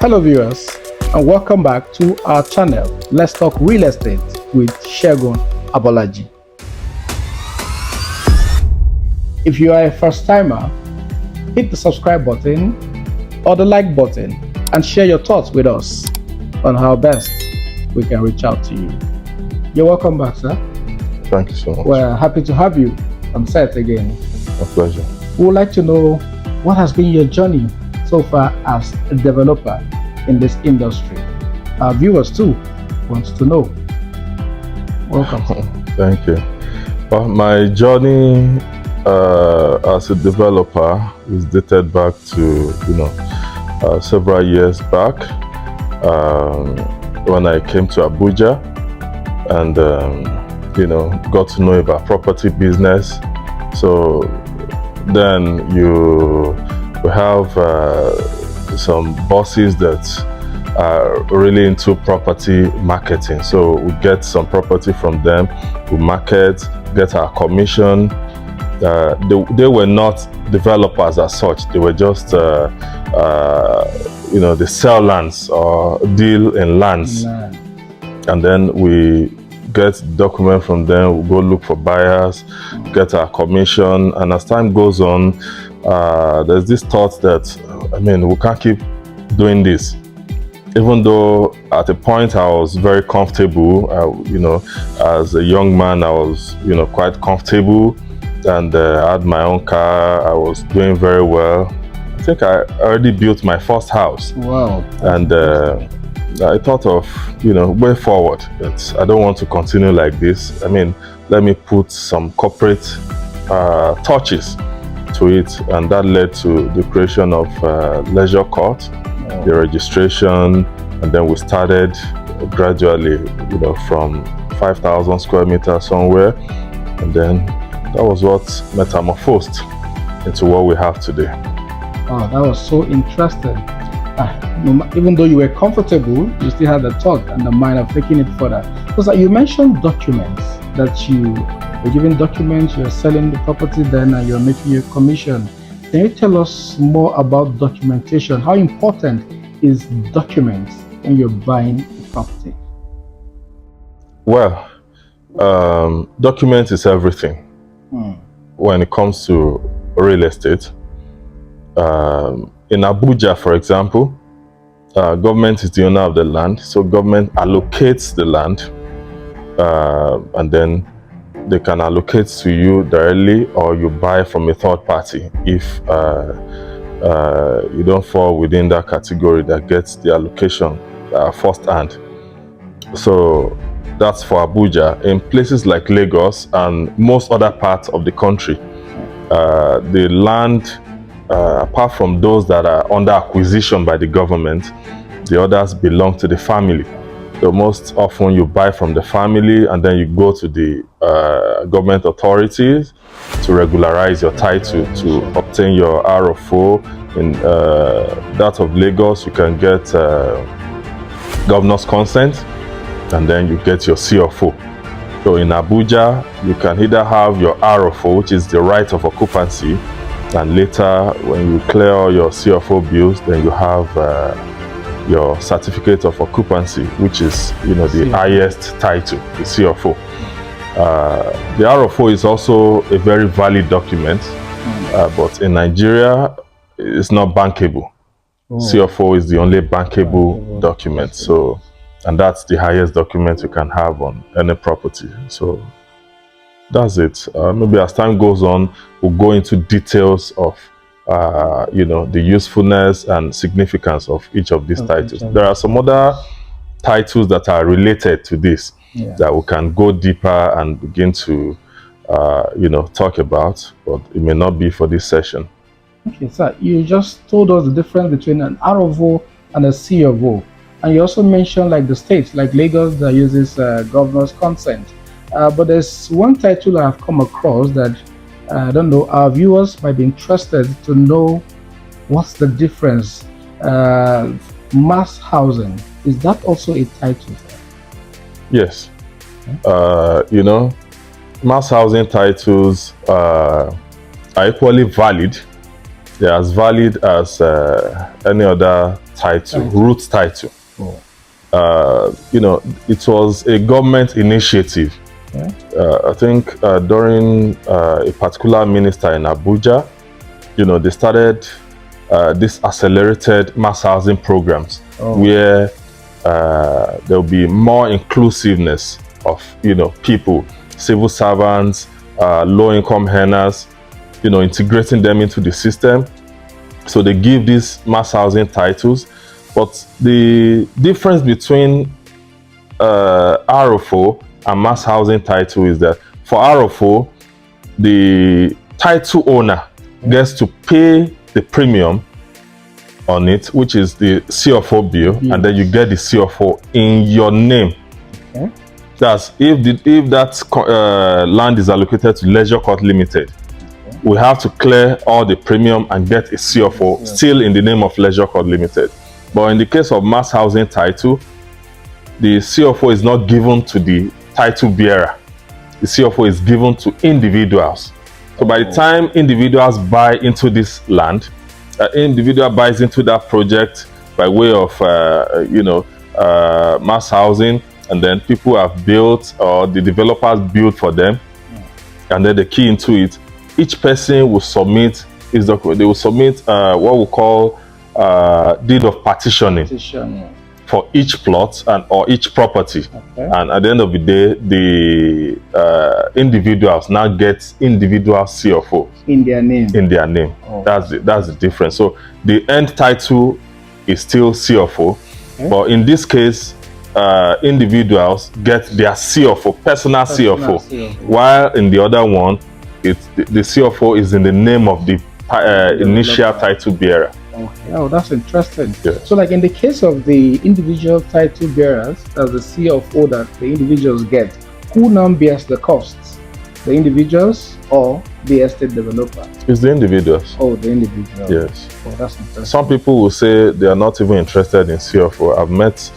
Hello viewers, and welcome back to our channel, Let's Talk Real Estate with Segun Abolaji. If you are a first timer, hit the subscribe button or the like button and share your thoughts with us on how best we can reach out to you. You're welcome back, sir. Thank you so much. We're happy to have you on set again. A pleasure. We would like to know what has been your journey so far as a developer in this industry. Our viewers too want to know. Welcome. Thank you. Well, my journey as a developer is dated back to several years back when I came to Abuja and got to know about property business. So then you have some bosses that are really into property marketing. So we get some property from them, we market, get our commission. They were not developers as such. They were just they sell lands or deal in lands. And then we get document from them, we go look for buyers, get our commission. And as time goes on, there's this thought that, we can't keep doing this. Even though at a point I was very comfortable, as a young man, I was, quite comfortable, and I had my own car. I was doing very well. I think I already built my first house. Wow. And I thought of, way forward, that I don't want to continue like this. Let me put some corporate touches to it, and that led to the creation of Leisure Court, the registration, and then we started gradually, from 5,000 square meters somewhere, and then that was what metamorphosed into what we have today. Oh, that was so interesting. Even though you were comfortable, you still had the thought and the mind of taking it further. Because you mentioned documents, that you were giving documents, you're selling the property, then you're making your commission. Can you tell us more about documentation? How important is documents when you're buying a property? Well, documents is everything when it comes to real estate. In Abuja, for example, government is the owner of the land, so government allocates the land, and then they can allocate to you directly, or you buy from a third party if you don't fall within that category that gets the allocation first hand. So that's for Abuja. In places like Lagos and most other parts of the country, the land, apart from those that are under acquisition by the government, the others belong to the family. So most often you buy from the family, and then you go to the government authorities to regularize your title, to obtain your RFO. In that of Lagos, you can get governor's consent, and then you get your CFO. So in Abuja, you can either have your RFO, which is the right of occupancy, and later when you clear all your CFO bills, then you have your certificate of occupancy, which is the highest title, the CFO. The RFO is also a very valid document, but in Nigeria it's not bankable. CFO is the only bankable document, so, and that's the highest document you can have on any property. So that's it. Maybe as time goes on, we'll go into details of the usefulness and significance of each of these titles. There are some other titles that are related to this that we can go deeper and begin to talk about, but it may not be for this session. Okay, sir, you just told us the difference between an RFO and a CFO, and you also mentioned like the states, like Lagos, that uses governor's consent. But there's one title I've come across that I don't know, our viewers might be interested to know what's the difference. Mass housing, is that also a title? Yes. Mass housing titles are equally valid. They're as valid as any other title, Right. root title. Oh. It was a government initiative. Yeah. I think during a particular minister in Abuja, they started this accelerated mass housing programs where there will be more inclusiveness of people, civil servants, low-income earners, integrating them into the system. So they give these mass housing titles, but the difference between RFO and mass housing title is that for RFO, the title owner gets to pay the premium on it, which is the CFO bill, and then you get the CFO in your name. Okay. That's if that land is allocated to Leisure Court Limited, we have to clear all the premium and get a CFO still in the name of Leisure Court Limited. But in the case of mass housing title, the CFO is not given to the title bearer. The CFO is given to individuals. So by the time individuals buy into this land, individual buys into that project by way of mass housing, and then people have built or the developers build for them, and then the key into it. Each person will submit they will submit what we call deed of partitioning for each plot or each property. Okay. And at the end of the day, the individuals now get individual CFO In their name. Oh. That's the difference. So the end title is still CFO, but in this case, individuals get their CFO, personal CFO, while in the other one, the CFO is in the name of the initial title bearer. Okay. Oh, that's interesting. Yeah. So, like in the case of the individual title bearers, as the CFO that the individuals get, who now bears the costs? The individuals or the estate developer? It's the individuals. Oh, the individual. Yes. Oh, that's interesting. Some people will say they are not even interested in CFO. I've met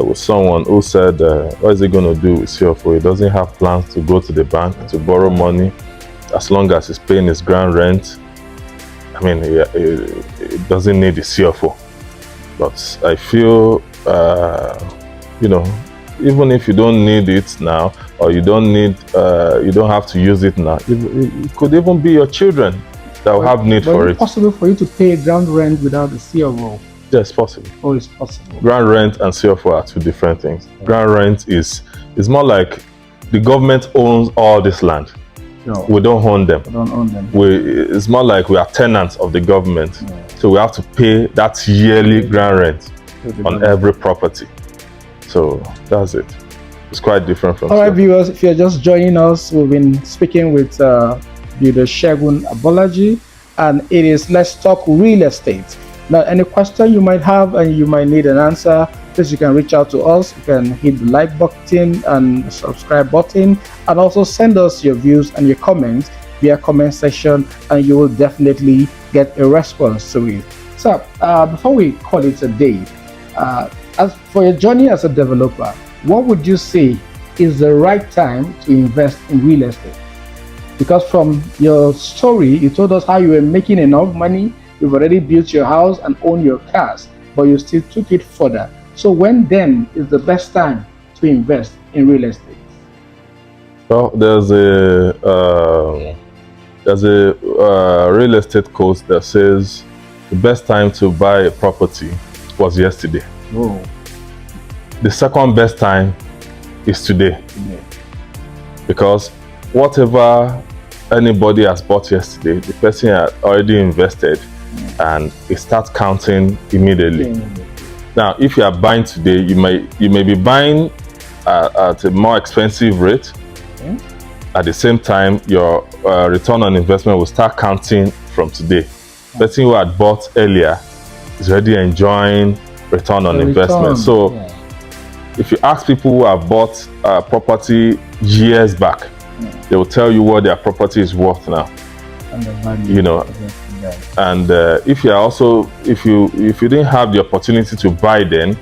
with someone who said, what is he going to do with CFO? He doesn't have plans to go to the bank to borrow money as long as he's paying his ground rent. I mean, it doesn't need the CFO. But I feel, even if you don't need it now, or you don't have to use it now, it could even be your children that will have need for it. Is it possible for you to pay ground rent without the CFO? Yes, possible. Oh, it's possible. Ground rent and CFO are two different things. Ground rent is more like the government owns all this land. No. We don't own them. We don't own them. It's more like we are tenants of the government. Yeah. So we have to pay that yearly ground rent on every property. So that's it. It's quite different from. All right, viewers, if you're just joining us, we've been speaking with Builder Segun Abolaji, and it is Let's Talk Real Estate. Now, any question you might have and you might need an answer, please you can reach out to us. You can hit the like button and subscribe button, and also send us your views and your comments via comment section, and you will definitely get a response to it. So before we call it a day, as for your journey as a developer, what would you say is the right time to invest in real estate? Because from your story, you told us how you were making enough money, you've already built your house and own your cars, but you still took it further. So when then is the best time to invest in real estate? Well, there's a real estate course that says the best time to buy a property was yesterday. Whoa. The second best time is today. Yeah. Because whatever anybody has bought yesterday, the person had already invested, and it starts counting immediately. Now, if you are buying today, you may be buying at a more expensive rate. Okay. At the same time, your return on investment will start counting from today. The person who had bought earlier is already enjoying return on investment. So, if you ask people who have bought property years back, they will tell you what their property is worth now. And the value, and if you didn't have the opportunity to buy then,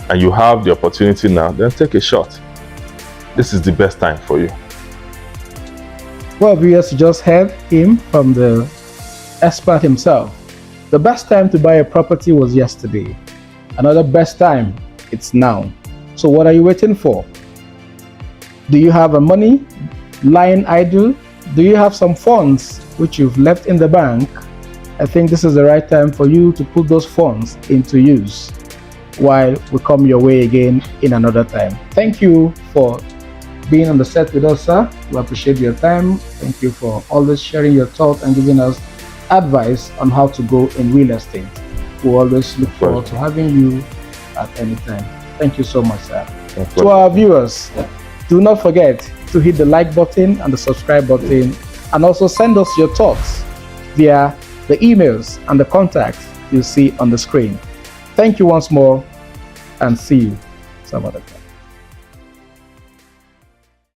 and you have the opportunity now, then take a shot. This is the best time for you. Well, viewers, just heard him from the expert himself. The best time to buy a property was yesterday. Another best time, it's now. So what are you waiting for? Do you have a money lying idle? Do you have some funds which you've left in the bank? I think this is the right time for you to put those funds into use while we come your way again in another time. Thank you for being on the set with us, sir. We appreciate your time. Thank you for always sharing your thoughts and giving us advice on how to go in real estate. We always look forward to having you at any time. Thank you so much, sir. To our viewers, do not forget to hit the like button and the subscribe button, and also send us your thoughts via the emails and the contacts you see on the screen. Thank you once more, and see you some other time.